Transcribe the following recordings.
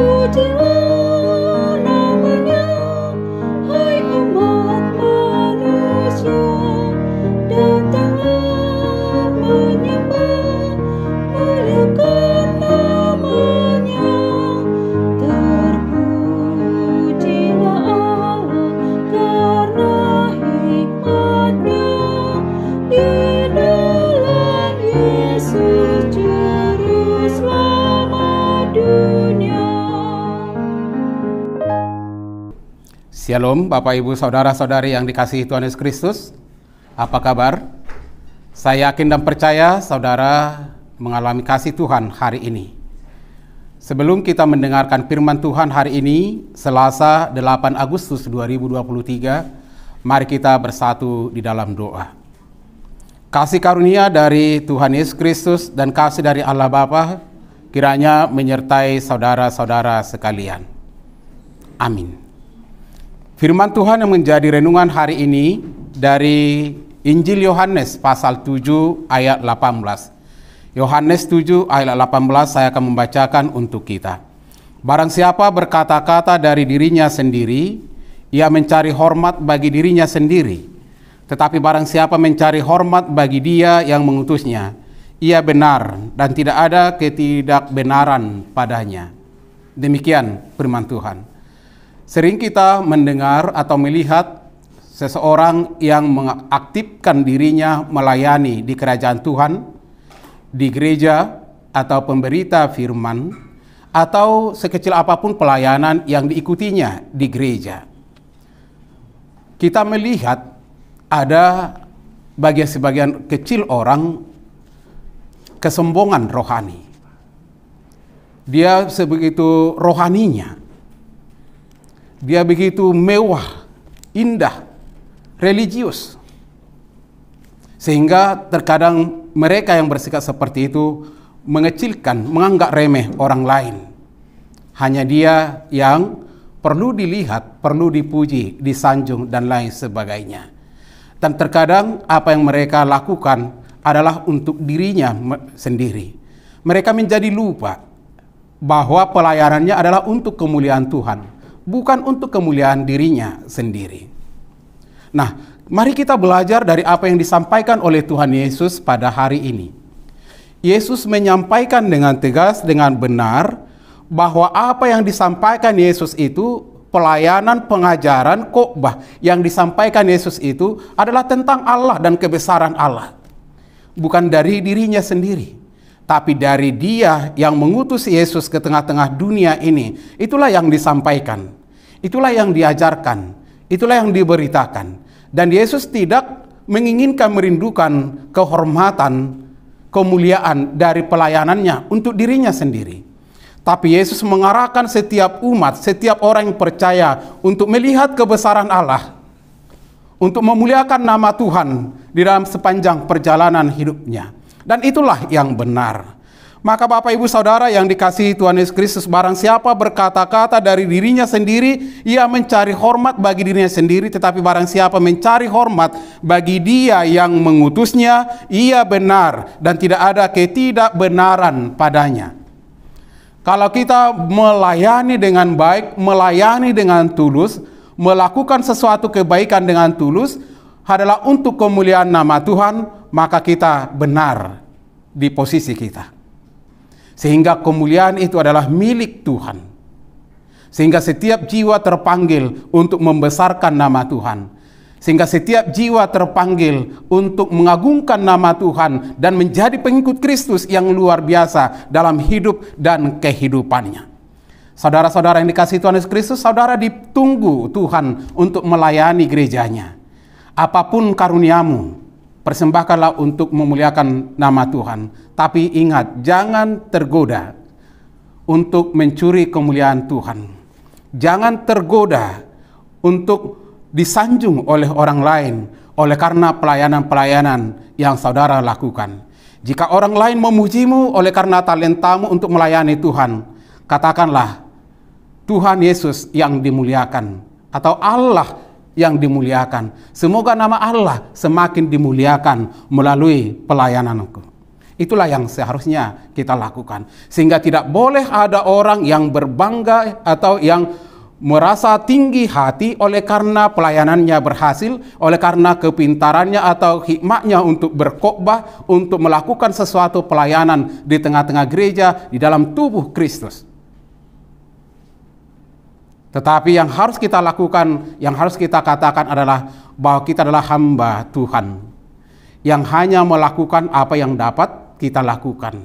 Pujilah namanya, hai umat manusia, datanglah menyembah, muliakan namanya. Terpujilah Allah karena hikmat-Nya, di dalam Yesus Juru Selamat dunia. Shalom Bapak Ibu Saudara-saudari yang dikasihi Tuhan Yesus Kristus. Apa kabar? Saya yakin dan percaya saudara mengalami kasih Tuhan hari ini. Sebelum kita mendengarkan firman Tuhan hari ini, Selasa 8 Agustus 2023, mari kita bersatu di dalam doa. Kasih karunia dari Tuhan Yesus Kristus dan kasih dari Allah Bapa kiranya menyertai saudara-saudara sekalian. Amin. Firman Tuhan yang menjadi renungan hari ini dari Injil Yohanes pasal 7 ayat 18. Yohanes 7 ayat 18 saya akan membacakan untuk kita. Barang siapa berkata-kata dari dirinya sendiri, ia mencari hormat bagi dirinya sendiri. Tetapi barang siapa mencari hormat bagi Dia yang mengutusnya, ia benar dan tidak ada ketidakbenaran padanya. Demikian firman Tuhan. Sering kita mendengar atau melihat seseorang yang mengaktifkan dirinya melayani di kerajaan Tuhan, di gereja, atau pemberita firman, atau sekecil apapun pelayanan yang diikutinya di gereja. Kita melihat ada sebagian kecil orang kesombongan rohani. Dia sebegitu rohaninya. Dia begitu mewah, indah, religius. Sehingga terkadang mereka yang bersikap seperti itu mengecilkan, menganggap remeh orang lain. Hanya dia yang perlu dilihat, perlu dipuji, disanjung, dan lain sebagainya. Dan terkadang apa yang mereka lakukan adalah untuk dirinya sendiri. Mereka menjadi lupa bahwa pelayanannya adalah untuk kemuliaan Tuhan, bukan untuk kemuliaan dirinya sendiri. Nah, mari kita belajar dari apa yang disampaikan oleh Tuhan Yesus pada hari ini. Yesus menyampaikan dengan tegas, dengan benar, bahwa apa yang disampaikan Yesus itu, pelayanan, pengajaran, khotbah yang disampaikan Yesus itu adalah tentang Allah dan kebesaran Allah. Bukan dari dirinya sendiri, tapi dari Dia yang mengutus Yesus ke tengah-tengah dunia ini. Itulah yang disampaikan, itulah yang diajarkan, itulah yang diberitakan. Dan Yesus tidak menginginkan, merindukan kehormatan, kemuliaan dari pelayanannya untuk dirinya sendiri. Tapi Yesus mengarahkan setiap umat, setiap orang yang percaya untuk melihat kebesaran Allah, untuk memuliakan nama Tuhan di dalam sepanjang perjalanan hidupnya. Dan itulah yang benar. Maka Bapak Ibu Saudara yang dikasihi Tuhan Yesus Kristus, barang siapa berkata-kata dari dirinya sendiri, ia mencari hormat bagi dirinya sendiri. Tetapi barang siapa mencari hormat bagi Dia yang mengutusnya, ia benar dan tidak ada ketidakbenaran padanya. Kalau kita melayani dengan baik, melayani dengan tulus, melakukan sesuatu kebaikan dengan tulus adalah untuk kemuliaan nama Tuhan, maka kita benar di posisi kita. Sehingga kemuliaan itu adalah milik Tuhan. Sehingga setiap jiwa terpanggil untuk membesarkan nama Tuhan. Sehingga setiap jiwa terpanggil untuk mengagungkan nama Tuhan dan menjadi pengikut Kristus yang luar biasa dalam hidup dan kehidupannya. Saudara-saudara yang dikasihi Tuhan Yesus Kristus, saudara ditunggu Tuhan untuk melayani gerejanya. Apapun karuniamu, persembahkanlah untuk memuliakan nama Tuhan. Tapi ingat, jangan tergoda untuk mencuri kemuliaan Tuhan. Jangan tergoda untuk disanjung oleh orang lain oleh karena pelayanan-pelayanan yang saudara lakukan. Jika orang lain memujimu oleh karena talentamu untuk melayani Tuhan, katakanlah Tuhan Yesus yang dimuliakan atau Allah yang dimuliakan. Semoga nama Allah semakin dimuliakan melalui pelayananku. Itulah yang seharusnya kita lakukan. Sehingga tidak boleh ada orang yang berbangga atau yang merasa tinggi hati oleh karena pelayanannya berhasil, oleh karena kepintarannya atau hikmatnya untuk berkhotbah, untuk melakukan sesuatu pelayanan di tengah-tengah gereja, di dalam tubuh Kristus. Tetapi yang harus kita lakukan, yang harus kita katakan adalah bahwa kita adalah hamba Tuhan yang hanya melakukan apa yang dapat kita lakukan.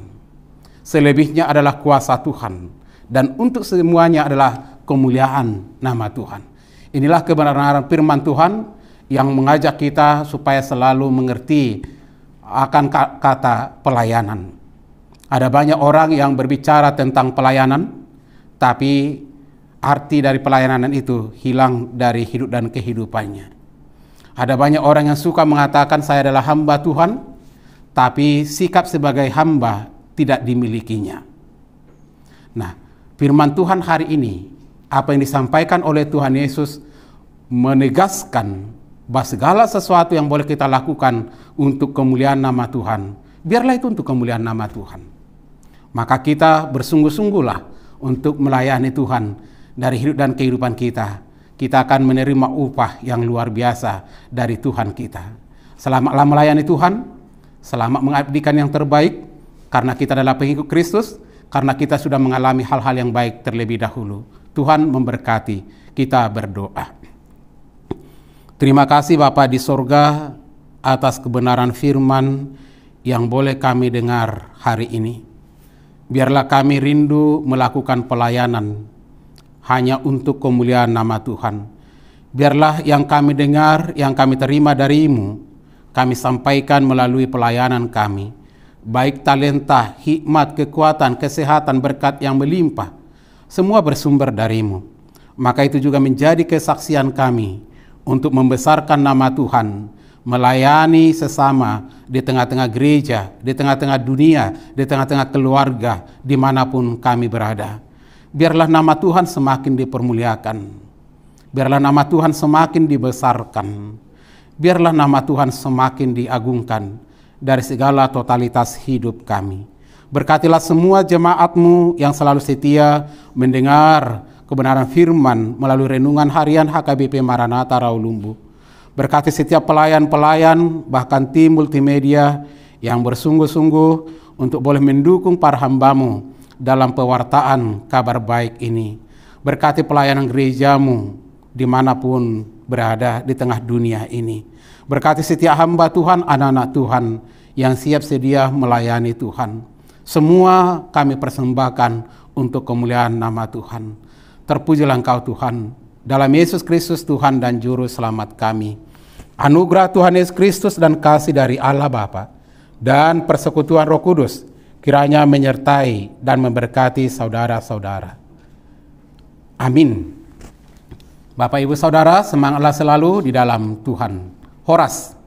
Selebihnya adalah kuasa Tuhan, dan untuk semuanya adalah kemuliaan nama Tuhan. Inilah kebenaran firman Tuhan yang mengajak kita supaya selalu mengerti akan kata pelayanan. Ada banyak orang yang berbicara tentang pelayanan, tapi arti dari pelayanan itu hilang dari hidup dan kehidupannya. Ada banyak orang yang suka mengatakan saya adalah hamba Tuhan, tapi sikap sebagai hamba tidak dimilikinya. Nah, firman Tuhan hari ini, apa yang disampaikan oleh Tuhan Yesus menegaskan bahwa segala sesuatu yang boleh kita lakukan untuk kemuliaan nama Tuhan, biarlah itu untuk kemuliaan nama Tuhan. Maka kita bersungguh-sungguhlah untuk melayani Tuhan dari hidup dan kehidupan kita. Kita akan menerima upah yang luar biasa dari Tuhan kita. Selamatlah melayani Tuhan, selamat mengabdikan yang terbaik, karena kita adalah pengikut Kristus, karena kita sudah mengalami hal-hal yang baik terlebih dahulu. Tuhan memberkati. Kita berdoa. Terima kasih Bapa di sorga atas kebenaran firman yang boleh kami dengar hari ini. Biarlah kami rindu melakukan pelayanan hanya untuk kemuliaan nama Tuhan. Biarlah yang kami dengar, yang kami terima dari-Mu, kami sampaikan melalui pelayanan kami. Baik talenta, hikmat, kekuatan, kesehatan, berkat yang melimpah, semua bersumber dari-Mu. Maka itu juga menjadi kesaksian kami untuk membesarkan nama Tuhan, melayani sesama di tengah-tengah gereja, di tengah-tengah dunia, di tengah-tengah keluarga, dimanapun kami berada. Biarlah nama Tuhan semakin dipermuliakan. Biarlah nama Tuhan semakin dibesarkan. Biarlah nama Tuhan semakin diagungkan dari segala totalitas hidup kami. Berkatilah semua jemaat-Mu yang selalu setia mendengar kebenaran firman melalui renungan harian HKBP Maranatha Rawalumbu. Berkati setiap pelayan-pelayan, bahkan tim multimedia yang bersungguh-sungguh untuk boleh mendukung para hamba-Mu dalam pewartaan kabar baik ini. Berkati pelayanan gereja-Mu dimanapun berada di tengah dunia ini. Berkati setiap hamba Tuhan, anak-anak Tuhan yang siap sedia melayani Tuhan. Semua kami persembahkan untuk kemuliaan nama Tuhan. Terpujilah Engkau Tuhan, dalam Yesus Kristus Tuhan dan Juru Selamat kami. Anugerah Tuhan Yesus Kristus dan kasih dari Allah Bapa dan persekutuan Roh Kudus kiranya menyertai dan memberkati saudara-saudara. Amin. Bapak Ibu Saudara, semangatlah selalu di dalam Tuhan. Horas.